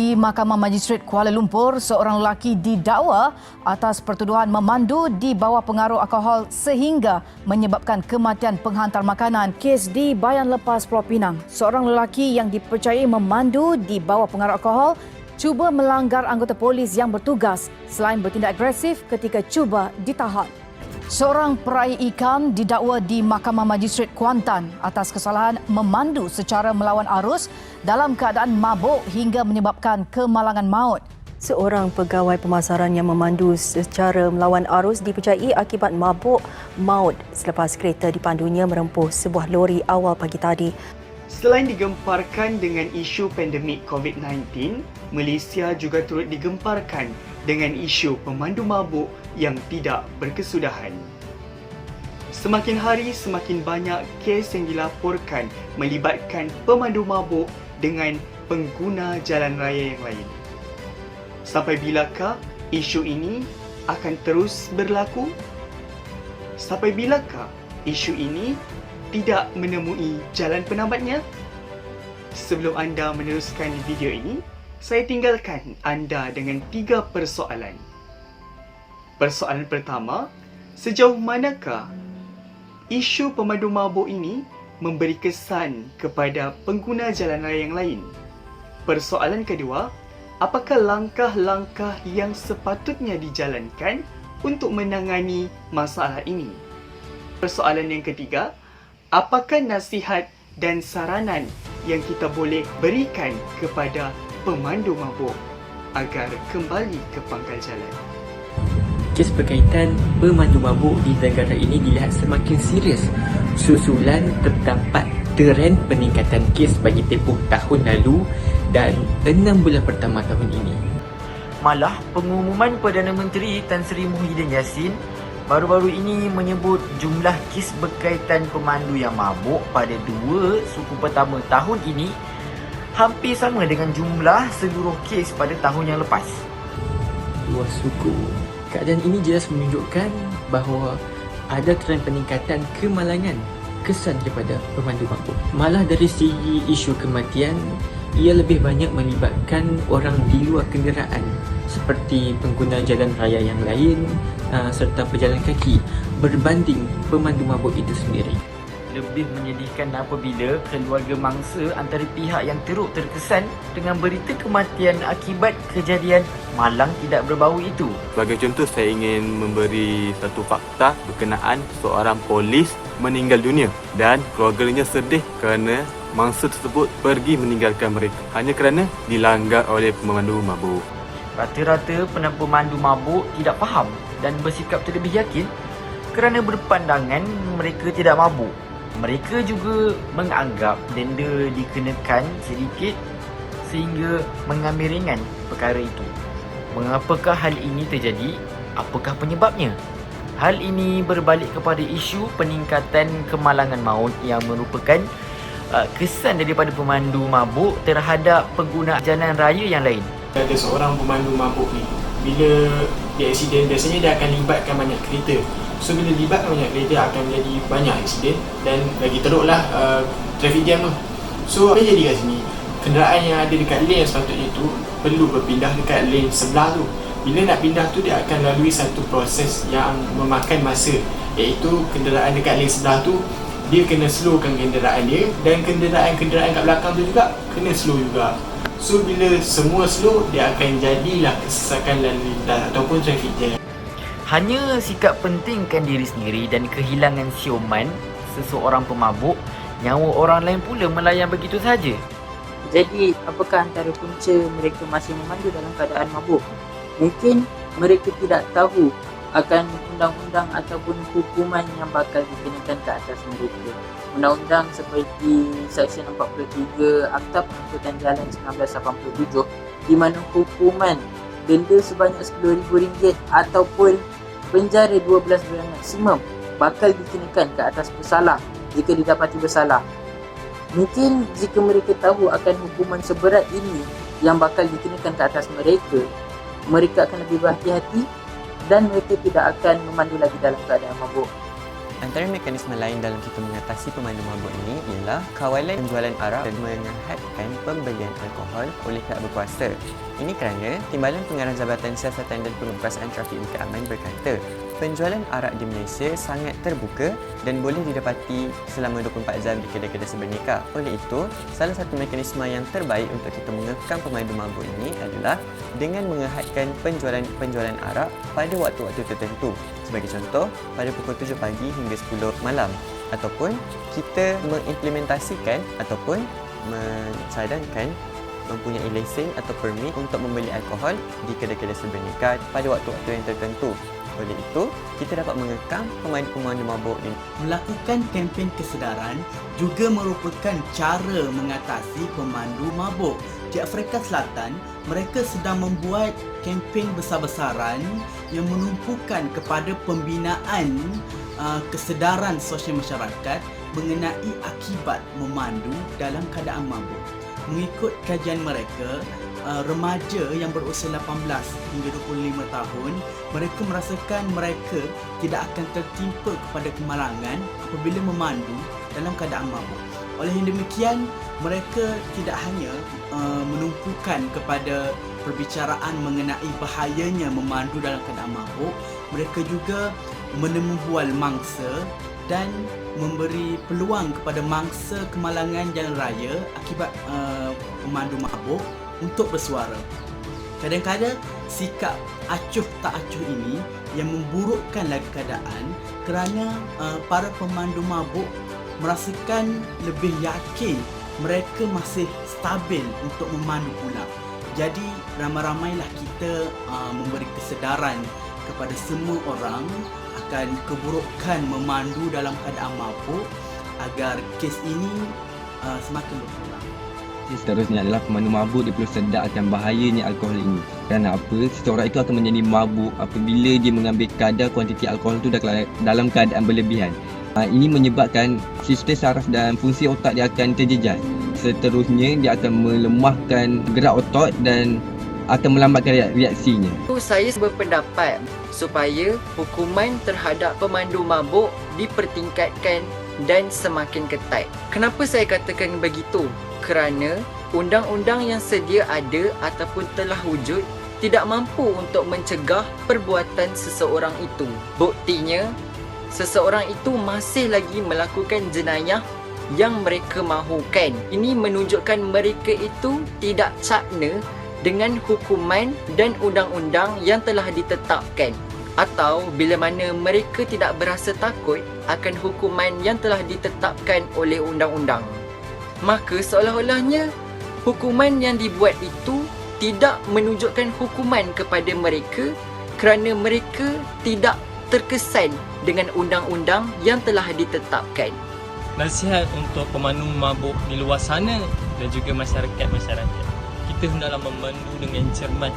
Di Mahkamah Magistrate Kuala Lumpur, seorang lelaki didakwa atas pertuduhan memandu di bawah pengaruh alkohol sehingga menyebabkan kematian penghantar makanan. Kes di Bayan Lepas Pulau Pinang, seorang lelaki yang dipercayai memandu di bawah pengaruh alkohol cuba melanggar anggota polis yang bertugas selain bertindak agresif ketika cuba ditahan. Seorang peraih ikan didakwa di Mahkamah Magistrate Kuantan atas kesalahan memandu secara melawan arus dalam keadaan mabuk hingga menyebabkan kemalangan maut. Seorang pegawai pemasaran yang memandu secara melawan arus dipercayai akibat mabuk maut selepas kereta dipandunya merempuh sebuah lori awal pagi tadi. Selain digemparkan dengan isu pandemik COVID-19, Malaysia juga turut digemparkan dengan isu pemandu mabuk yang tidak berkesudahan. Semakin hari semakin banyak kes yang dilaporkan melibatkan pemandu mabuk dengan pengguna jalan raya yang lain. Sampai bilakah isu ini akan terus berlaku? Sampai bilakah isu ini tidak menemui jalan penambatnya? Sebelum anda meneruskan video ini, saya tinggalkan anda dengan 3 persoalan. Persoalan pertama, sejauh manakah isu pemandu mabuk ini memberi kesan kepada pengguna jalan raya yang lain? Persoalan kedua, apakah langkah-langkah yang sepatutnya dijalankan untuk menangani masalah ini? Persoalan yang ketiga, apakah nasihat dan saranan yang kita boleh berikan kepada pemandu mabuk agar kembali ke pangkal jalan? Kes berkaitan pemandu mabuk di negara ini dilihat semakin serius susulan terdapat trend peningkatan kes bagi tempoh tahun lalu dan 6 bulan pertama tahun ini. Malah pengumuman Perdana Menteri Tan Sri Muhyiddin Yassin baru-baru ini menyebut jumlah kes berkaitan pemandu yang mabuk pada 2 suku pertama tahun ini hampir sama dengan jumlah seluruh kes pada tahun yang lepas. 2 suku. Keadaan ini jelas menunjukkan bahawa ada trend peningkatan kemalangan kesan daripada pemandu mabuk. Malah dari segi isu kematian, ia lebih banyak melibatkan orang di luar kenderaan seperti pengguna jalan raya yang lain serta pejalan kaki berbanding pemandu mabuk itu sendiri. Lebih menyedihkan apabila keluarga mangsa antara pihak yang teruk terkesan dengan berita kematian akibat kejadian malang tidak berbau itu. Sebagai contoh, saya ingin memberi satu fakta berkenaan seorang polis meninggal dunia dan keluarganya sedih kerana mangsa tersebut pergi meninggalkan mereka hanya kerana dilanggar oleh pemandu mabuk. Rata-rata pemandu mabuk tidak faham dan bersikap terlebih yakin kerana berpandangan mereka tidak mabuk. Mereka juga menganggap denda dikenakan sedikit sehingga mengambil ringan perkara itu. Mengapakah hal ini terjadi? Apakah penyebabnya? Hal ini berbalik kepada isu peningkatan kemalangan maut yang merupakan kesan daripada pemandu mabuk terhadap pengguna jalan raya yang lain. Ada seorang pemandu mabuk ni, bila dia aksiden, biasanya dia akan libatkan banyak kereta. So bila libatkan banyak kereta akan menjadi banyak aksiden dan lagi teruklah traffic jam tu. So apa yang jadi kat sini? Kenderaan yang ada dekat lane yang sepatutnya tu perlu berpindah dekat lane sebelah tu. Bila nak pindah tu dia akan lalui satu proses yang memakan masa, iaitu kenderaan dekat lane sebelah tu dia kena slowkan kenderaan dia dan kenderaan kat belakang tu juga kena slow juga. So bila semua slow, dia akan jadilah kesesakan lalu lintas ataupun traffic jam. Hanya sikap pentingkan diri sendiri dan kehilangan siuman seseorang pemabuk, nyawa orang lain pula melayang begitu saja. Jadi, apakah antara punca mereka masih memandu dalam keadaan mabuk? Mungkin mereka tidak tahu akan undang-undang ataupun hukuman yang bakal dikenakan ke atas mereka. Undang-undang seperti Seksyen 43 Akta Pengangkutan Jalan 1987 di mana hukuman denda sebanyak RM10,000 ataupun penjara 12 bulan maksimum bakal dikenakan ke atas pesalah jika didapati bersalah. Mungkin jika mereka tahu akan hukuman seberat ini yang bakal dikenakan ke atas mereka, mereka akan lebih berhati-hati dan mereka tidak akan memandu lagi dalam keadaan mabuk. Antara mekanisme lain dalam kita mengatasi pemandu mabuk ini ialah kawalan penjualan arak dan menghadkan pembelian alkohol oleh pihak berkuasa. Ini kerana Timbalan Pengarah Jabatan Siasatan dan Penguatkuasaan Trafik Muka Aman berkata, penjualan arak di Malaysia sangat terbuka dan boleh didapati selama 24 jam di kedai-kedai sebenarnya. Oleh itu, salah satu mekanisme yang terbaik untuk kita mengekang pemandu mabuk ini adalah dengan menghadkan penjualan arak pada waktu-waktu tertentu. Sebagai contoh, pada pukul 7 pagi hingga 10 malam. Ataupun kita mengimplementasikan ataupun mencadangkan mempunyai lesen atau permit untuk membeli alkohol di kedai-kedai sebenarnya pada waktu-waktu yang tertentu. Oleh itu, kita dapat mengekang pemandu mabuk ini. Melakukan kempen kesedaran juga merupakan cara mengatasi pemandu mabuk. Di Afrika Selatan, mereka sedang membuat kempen besar-besaran yang menumpukan kepada pembinaan kesedaran sosial masyarakat mengenai akibat memandu dalam keadaan mabuk. Mengikut kajian mereka, remaja yang berusia 18 hingga 25 tahun, mereka merasakan mereka tidak akan tertimpa kepada kemalangan apabila memandu dalam keadaan mabuk. Oleh yang demikian, mereka tidak hanya menumpukan kepada perbicaraan mengenai bahayanya memandu dalam keadaan mabuk, mereka juga membual mangsa dan memberi peluang kepada mangsa kemalangan jalan raya akibat pemandu mabuk untuk bersuara. Kadang-kadang sikap acuh tak acuh ini yang memburukkan lagi keadaan kerana para pemandu mabuk merasakan lebih yakin mereka masih stabil untuk memandu pula. Jadi ramai-ramailah kita memberi kesedaran kepada semua orang akan keburukan memandu dalam keadaan mabuk agar kes ini semakin berkurang. Seterusnya adalah pemandu mabuk dia perlu sedar akan bahayanya alkohol ini. Kerana apa? Seseorang itu akan menjadi mabuk apabila dia mengambil kadar kuantiti alkohol itu dalam keadaan berlebihan. Ini menyebabkan sistem saraf dan fungsi otak dia akan terjejas. Seterusnya dia akan melemahkan gerak otot dan akan melambatkan reaksinya. Saya berpendapat supaya hukuman terhadap pemandu mabuk dipertingkatkan dan semakin ketat. Kenapa saya katakan begitu? Kerana undang-undang yang sedia ada ataupun telah wujud tidak mampu untuk mencegah perbuatan seseorang itu. Buktinya, seseorang itu masih lagi melakukan jenayah yang mereka mahukan. Ini menunjukkan mereka itu tidak cakna dengan hukuman dan undang-undang yang telah ditetapkan. Atau bila mana mereka tidak berasa takut akan hukuman yang telah ditetapkan oleh undang-undang. Maka seolah-olahnya hukuman yang dibuat itu tidak menunjukkan hukuman kepada mereka kerana mereka tidak terkesan dengan undang-undang yang telah ditetapkan. Nasihat untuk pemandu mabuk di luar sana dan juga masyarakat. Kita hendaklah memandu dengan cermat.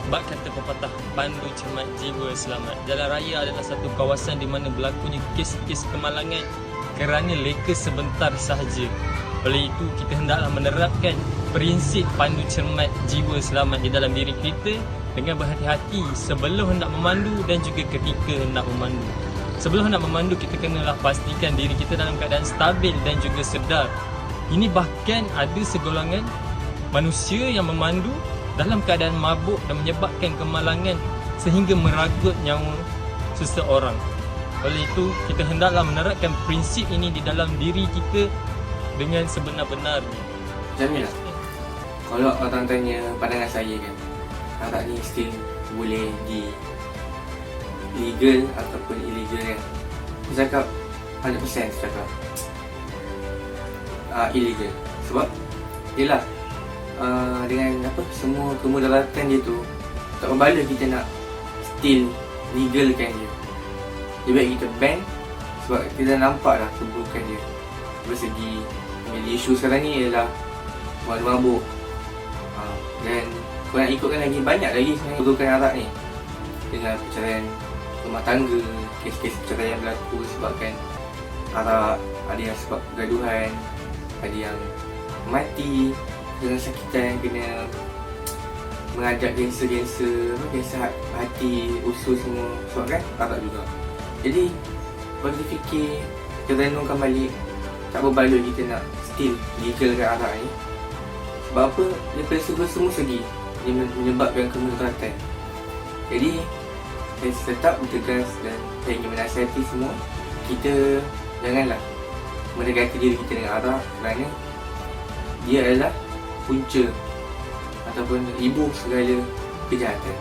Bab kata pepatah, pandu cermat jiwa selamat. Jalan raya adalah satu kawasan di mana berlakunya kes-kes kemalangan kerana leka sebentar sahaja. Oleh itu, kita hendaklah menerapkan prinsip pandu cermat jiwa selamat di dalam diri kita dengan berhati-hati sebelum hendak memandu dan juga ketika hendak memandu. Sebelum hendak memandu, kita kenalah pastikan diri kita dalam keadaan stabil dan juga sedar. Ini bahkan ada segolongan manusia yang memandu dalam keadaan mabuk dan menyebabkan kemalangan sehingga meragut nyawa seseorang. Oleh itu, kita hendaklah menerapkan prinsip ini di dalam diri kita dengan sebenar-benarnya. Jamilah, kalau orang tanya pandangan saya kan, arak ni still boleh di legal ataupun illegal kan. Saya cakap 100% saya cakap illegal. Sebab yelah, dengan apa semua kemudaratan dia tu, tak berbala kita nak still legalkan dia. Lebih baik kita ban sebab kita nampak dah keburukan dia. Dari segi isu sekarang ni ialah pemandu mabuk, dan kau nak ikutkan lagi banyak lagi sebenarnya keburukan arak ni, dengan perceraian rumah tangga, kes-kes perceraian berlaku sebabkan arak. Ada yang sebab kegaduhan, ada yang mati dengan sakitan kena mengajak kanser hati, usus semua sebabkan arak juga. Jadi Kalau kita fikir, kita renungkan balik, tak berbaloi kita nak still legalkan arak ni. Sebab apa? Daripada semua segi dia menyebabkan kemudaratan. Jadi saya tetap bertegas dan saya ingin menasihati semua, kita janganlah mendekati diri kita dengan arak kerana dia adalah punca ataupun ibu segala kejahatan.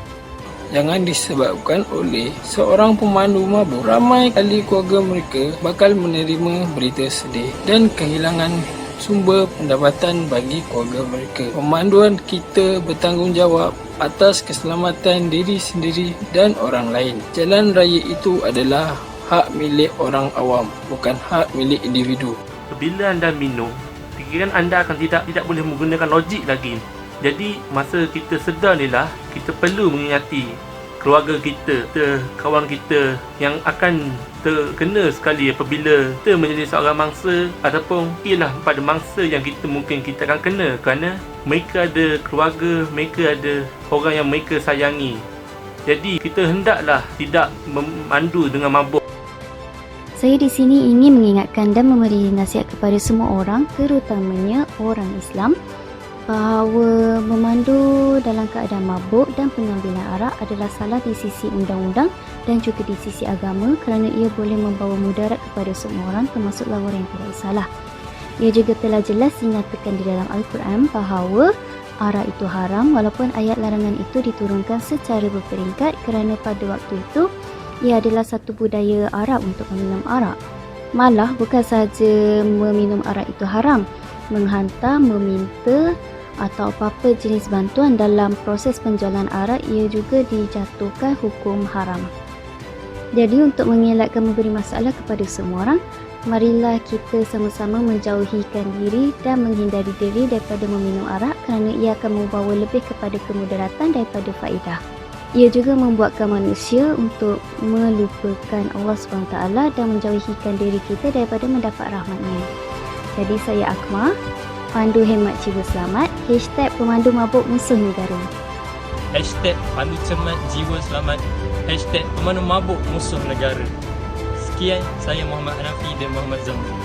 Jangan disebabkan oleh seorang pemandu mabuk. Ramai kali keluarga mereka bakal menerima berita sedih dan kehilangan sumber pendapatan bagi keluarga mereka. Pemanduan kita bertanggungjawab atas keselamatan diri sendiri dan orang lain. Jalan raya itu adalah hak milik orang awam, bukan hak milik individu. Bila anda minum, fikiran anda akan tidak boleh menggunakan logik lagi. Jadi masa kita sedar ni lah, kita perlu mengingati keluarga kita, kawan kita yang akan terkena sekali apabila kita menjadi seorang mangsa ataupun ialah pada mangsa yang mungkin kita akan kena kerana mereka ada keluarga, mereka ada orang yang mereka sayangi. Jadi kita hendaklah tidak memandu dengan mabuk. Saya di sini ingin mengingatkan dan memberi nasihat kepada semua orang, terutamanya orang Islam, bahawa memandu dalam keadaan mabuk dan pengambilan arak adalah salah di sisi undang-undang dan juga di sisi agama kerana ia boleh membawa mudarat kepada semua orang termasuk lawan yang tidak salah. Ia juga telah jelas dinyatakan di dalam Al-Quran bahawa arak itu haram walaupun ayat larangan itu diturunkan secara berperingkat kerana pada waktu itu ia adalah satu budaya Arab untuk meminum arak. Malah bukan sahaja meminum arak itu haram, menghantar, meminta atau apa-apa jenis bantuan dalam proses penjualan arak ia juga dijatuhkan hukum haram. Jadi untuk mengelakkan memberi masalah kepada semua orang, marilah kita sama-sama menjauhikan diri dan menghindari diri daripada meminum arak kerana ia akan membawa lebih kepada kemudaratan daripada faedah. Ia juga membuatkan manusia untuk melupakan Allah SWT dan menjauhikan diri kita daripada mendapat rahmatnya. Jadi saya Akmal, pandu hemat jiwa selamat, #pemandu mabuk musuh negara. #pandu cermat jiwa selamat, #pemandu mabuk musuh negara. Sekian, saya Muhammad Hanafi dan Muhammad Zamri.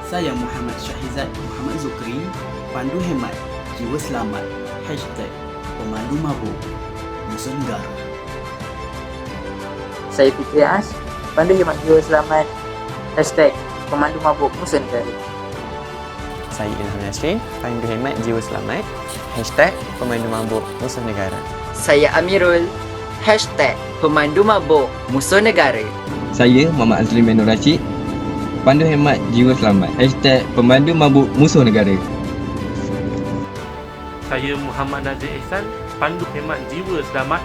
Saya Muhammad Syahizat Muhammad Zukri, pandu hemat jiwa selamat, #pemandu mabuk musuh negara. Saya Fikri As, pandu hemat jiwa selamat, #pemandu mabuk musuh negara. Saya Ilham Nasrin, pandu hemat jiwa selamat, #pemandu mabuk musuh negara. Saya Amirul, #pemandu mabuk musuh negara. Saya Muhammad Azli Menur Rashid, pandu hemat jiwa selamat, #pemandu mabuk musuh negara. Saya Muhammad Nazir Ihsan, pandu hemat jiwa selamat,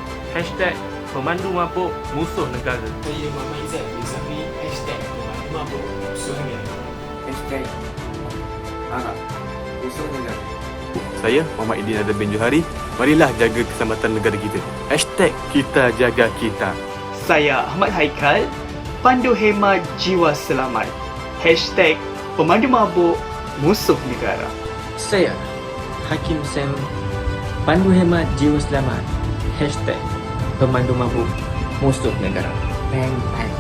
#pemandu mabuk musuh negara. Saya Muhammad Izzat Zahri, #pemandu mabuk musuh negara. Arak musuh negara. Saya Muhammad Idin Adam bin Johari. Marilah jaga keselamatan negara kita. #kita jaga kita. Saya Ahmad Haikal, pandu hemat jiwa selamat, #pemandu mabuk musuh negara. Saya Hakim Sam, pandu hemat jiwa selamat, #pemandu mabuk musuh negara. Bang bang.